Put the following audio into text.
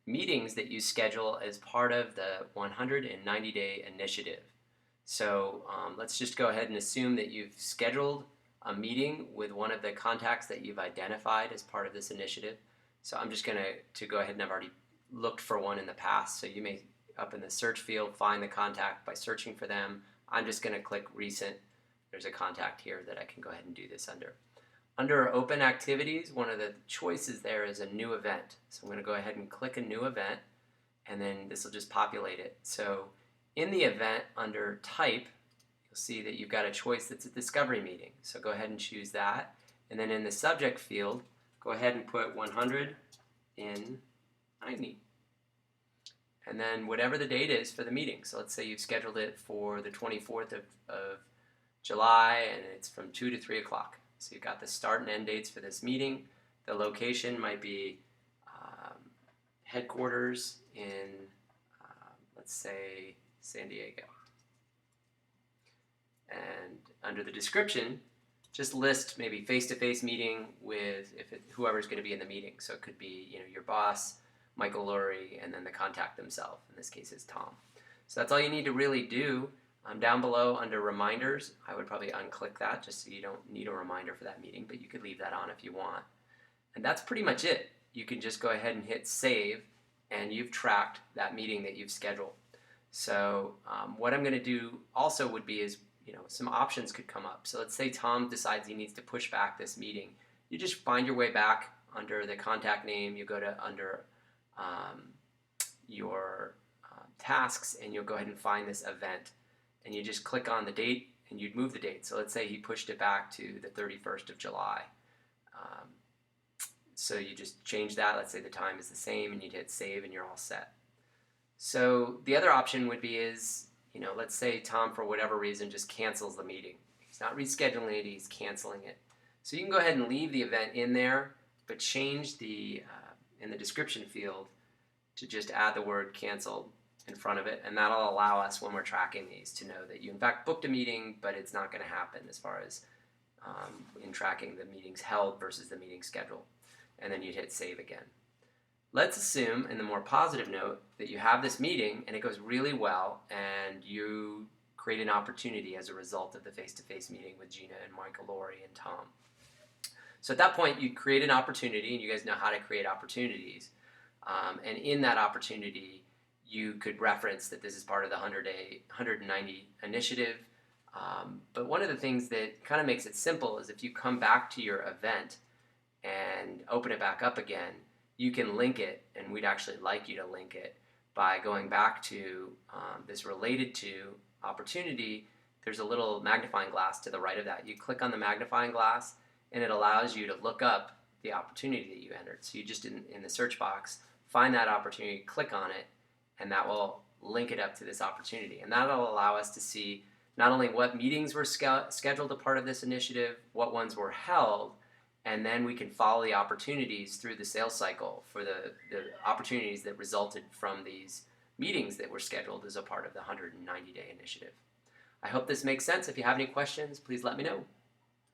meetings that you schedule as part of the 190-day initiative. So let's just go ahead and assume that you've scheduled a meeting with one of the contacts that you've identified as part of this initiative. So I'm just going to go ahead, and I've already looked for one in the past. So you may, up in the search field, find the contact by searching for them. I'm just going to click recent. There's a contact here that I can go ahead and do this under. Under open activities, one of the choices there is a new event. So I'm going to go ahead and click a new event, and then this will just populate it. So in the event, under type, you'll see that you've got a choice that's a discovery meeting. So go ahead and choose that. And then in the subject field, go ahead and put 100 in 90. And then whatever the date is for the meeting. So let's say you've scheduled it for the 24th of July, and it's from 2 to 3 o'clock. So you've got the start and end dates for this meeting. The location might be headquarters in, let's say, San Diego. And under the description, just list maybe face-to-face meeting with whoever's going to be in the meeting. So it could be your boss, Michael Lurie, and then the contact themselves. In this case, is Tom. So that's all you need to really do. Down below under reminders, I would probably unclick that just so you don't need a reminder for that meeting, but you could leave that on if you want. And that's pretty much it. You can just go ahead and hit save, and you've tracked that meeting that you've scheduled. So what I'm going to do also would be is, some options could come up. So let's say Tom decides he needs to push back this meeting. You just find your way back under the contact name. You go to under your tasks, and you'll go ahead and find this event. And you just click on the date, and you'd move the date. So let's say he pushed it back to the 31st of July. So you just change that. Let's say the time is the same, and you'd hit save, and you're all set. So the other option would be is, let's say Tom, for whatever reason, just cancels the meeting. He's not rescheduling it, he's canceling it. So you can go ahead and leave the event in there, but change in the description field to just add the word canceled in front of it, and that'll allow us, when we're tracking these, to know that you in fact booked a meeting, but it's not going to happen as far as in tracking the meetings held versus the meeting schedule. And then you'd hit save again. Let's assume, in the more positive note, that you have this meeting and it goes really well, and you create an opportunity as a result of the face-to-face meeting with Gina and Michael Lurie and Tom. So at that point, you create an opportunity, and you guys know how to create opportunities. And in that opportunity, you could reference that this is part of the 190 initiative. But one of the things that kind of makes it simple is if you come back to your event and open it back up again, you can link it, and we'd actually like you to link it by going back to this related to opportunity. There's a little magnifying glass to the right of that. You click on the magnifying glass, and it allows you to look up the opportunity that you entered. So you just, in the search box, find that opportunity, click on it, and that will link it up to this opportunity. And that'll allow us to see not only what meetings were scheduled a part of this initiative, what ones were held, and then we can follow the opportunities through the sales cycle for the opportunities that resulted from these meetings that were scheduled as a part of the 190-day initiative. I hope this makes sense. If you have any questions, please let me know.